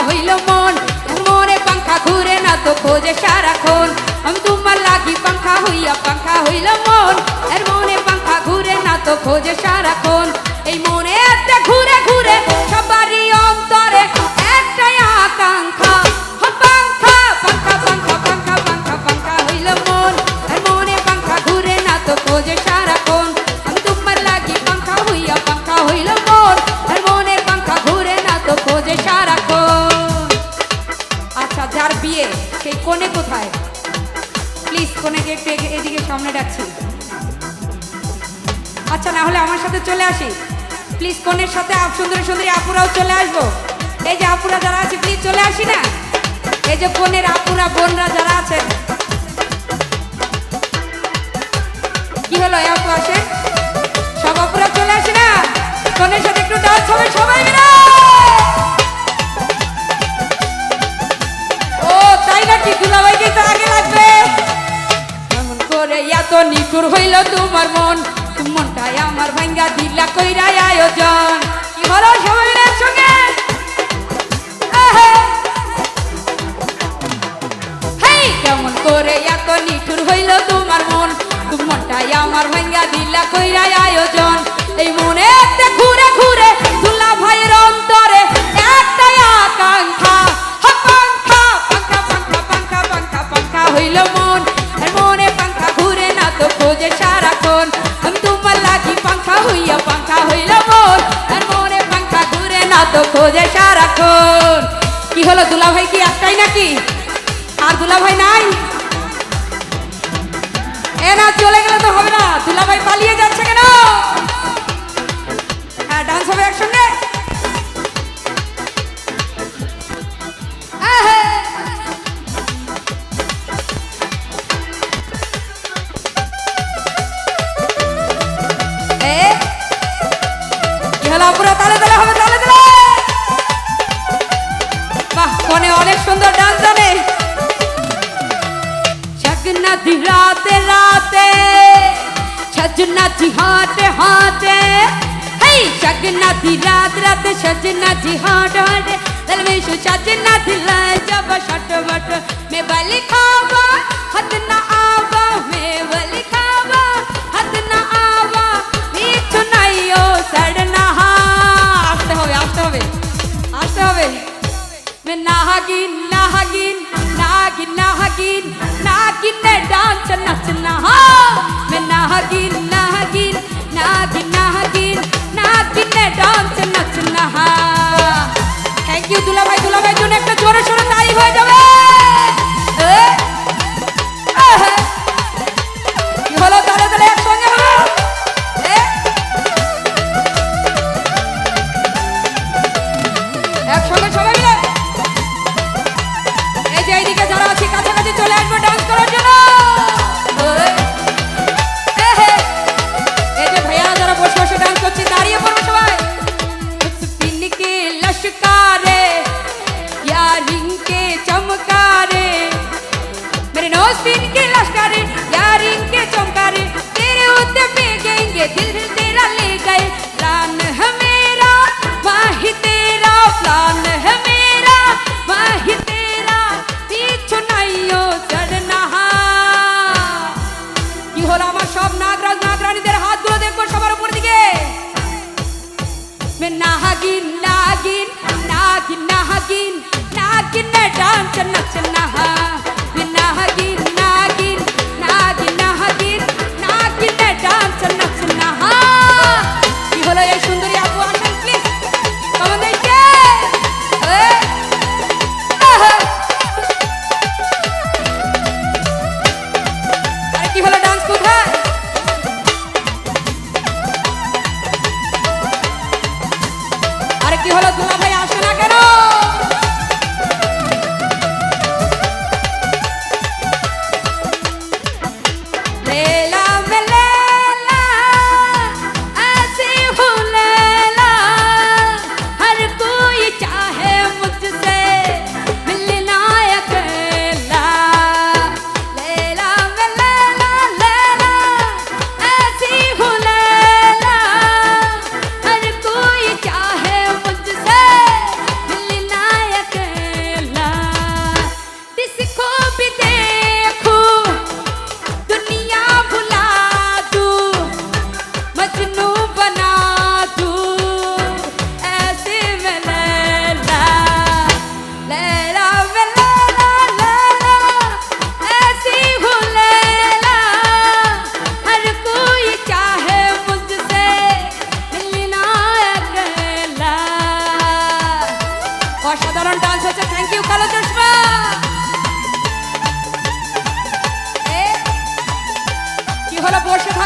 হইল মন মনে পাঙ্খা ঘুরে না তো খোঁজে সারাক্ষণ আমি তোমার লাগি পাঙ্খা হইল মন এর মনে পাঙ্খা ঘুরে না তো খোঁজে সারাক্ষণ এই মনে একটা ঘুরে ঘুরে সবারই অন্তরে একটাই আকাঙ্ক্ষা পাঙ্খা পাঙ্খা পাঙ্খা পাঙ্খা পাঙ্খা পাঙ্খা হইল মন এর মনে পাঙ্খা ঘুরে না তো খোঁজে সারাক্ষণ আমি তোমার লাগি পাঙ্খা হইল মন এর মনের পাঙ্খা ঘুরে না তো খোঁজে সারাক্ষণ। আচ্ছা যার বিয়ে সেই কোণে কোথায় প্লিজ কোণেকে একটু এদিকে সামনে ডাকছি। আচ্ছা না হলে আমার সাথে চলে আসি প্লিজ কোণের সাথে সুন্দরী সুন্দরী আপুরাও চলে আসবো এই যে আপুরা যারা আছে প্লিজ চলে আসি না এই যে কোণের আপুরা বোনরা যারা আছেন কি হলো এই আপু আসে সব আপুরা চলে আসি না কোণের সাথে একটু ডান্স হবে সবাই মিলে। ও তাই নাকি দুলাভাইকে তো আগে লাগবে এমন করে এত নিঠুর হইল তোমার মন মনটাই আমার ভাঙ্গা দিলা কইরা আয়োজন কি হলো সবাই মিলে একসঙ্গে হেই কেমন করে এত নিঠুর হইল তোমার মন মনটাই আমার ভাঙ্গা দিলা কইরা আয়োজন এই মনে একটা ঘুরে ঘুরে দুলা ভাইয়ের অন্তরে একটাই আকাঙ্ক্ষা পাঙ্খা পাঙ্খা পাঙ্খা পাঙ্খা পাঙ্খা পাঙ্খা হইল মন এর মনে পাঙ্খা ঘুরে না তো খোঁজে সারাক্ষণ আমি তোমার লাগি পাঙ্খা হইল মন এর মনে পাঙ্খা ঘুরে না তো খোঁজে সারাক্ষণ। কি হলো দুলাভাই কি একটাই নাকি আর দুলাভাই নাই এ না চলে গেলে তো হবে না দুলাভাই পালিয়ে যাচ্ছে কেন হ্যাঁ ডান্স হবে একসঙ্গে পুরো তালে তালে হবে তালে তালে বাহ কোনে অনেক সুন্দর ডান্স জানে सजना दी राते राते सजना जी हाथे हाथे हे सजना दी रात राते सजना जी हाथ हाथे दिल में शु सजना दिल जब शट बट मैं बलि खावा हद ना आवा मैं बलि खावा हद ना आवा बीच नहीं ओ सड़ना आस्ते होवे मैं नागिन नागिन नागिन नागिन नागिन ने डांस नचना मैं नागिन नागिन नागिन नागिन नागिन ने डांस नचना। थैंक यू दुला भाई जोने एक जोरे शोरे ताली हो जावे কি হলো তালে তালে একসঙ্গে হবে একসঙ্গে সবাই মিলে এই যে এইদিকে যারা আছে কাছাকাছি চলে আসবে ডান্স করার জন্য এই যে ভাইয়া যারা বসে বসে ডান্স করছে দাঁড়িয়ে পড়ো সবাই पिन के लश्कारे यारिंग के चमकारे मेरे नौज पिन के लश्कारे यारिंग के चमकारे तेरे होते बेगेंगे दिल तेरा ले गए प्राण है मेरा माही तेरा प्राण है मेरा माही तेरा पीछू नहीं हो चढ़ना কি হলো আমার সব নাগরাজ নাগরানীদের হাতগুলো দেখবো সবার উপর দিকে मैं नागिन नागिन नागिन नागिन नागिन ने डांस नचना मैं नागिन नागिन नागिन नागिन नागिन ने डांस नचना কি হলো এই সুন্দরী আপু আসেন প্লিজ কমন দেখে আরে কি হলো ডান্স কোথায় আরে কি হলো দুলা ভাই আসে না কেন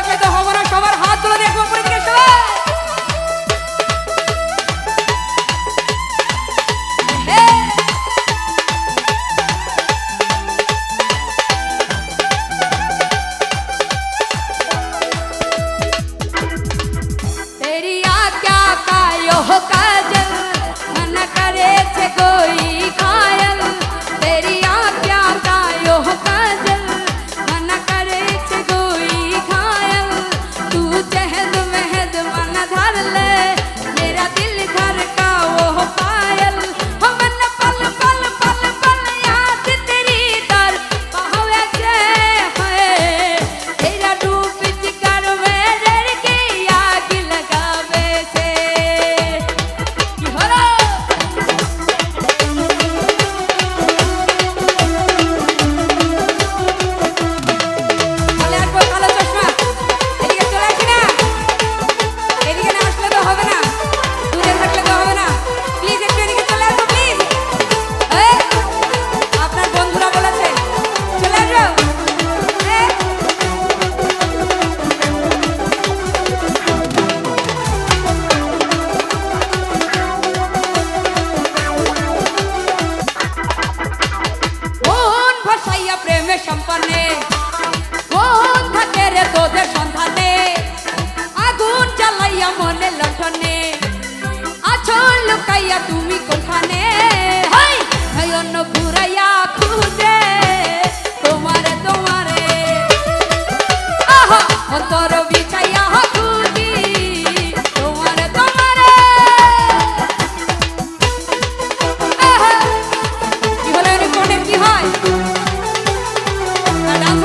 থাকলে তো হবে না, সবার হাত তুলে দেখবো উপরের দিকে সবাই। तेरी आज्ञा का यो काजल मन करे छे कोई घायल, तेरी आज्ञा का यो काजल मन करे छे कोई घायल, तू जहद महद मन धर ले मेरा दिल घर का वो पायल, हो मन पल पल पल पल याद तेरी दर पावे जे है, तेरा रूप जिगर में डर के आग लगावे से की हलो। চলে আসবো কালো চশমা, এদিকে চলে আসি না, এদিকে না আসলে তো হবে না, দূরে থাকলে তো হবে না, প্লিজ একটু এদিকে চলে আসো প্লিজ। আপনার বন্ধুরা বলেছে চলে আসো। কোন ভাষাইয়া প্রেমে সম্পন্নে, কোন থাকে রে তোদের সন্ধানে, আগুন জ্বালাইয়া মনে লণ্ঠনে, আছল লুকাইয়া তুমি কোনখানে, হাই হাই অন্য ঘুরাইয়া খুঁজে তোমারে তোমারে, আহা অন্তর বিছাইয়া খুঁজি তোমারে তোমারে, আহা কি হলো রে কোনে কি হয় না ডান্স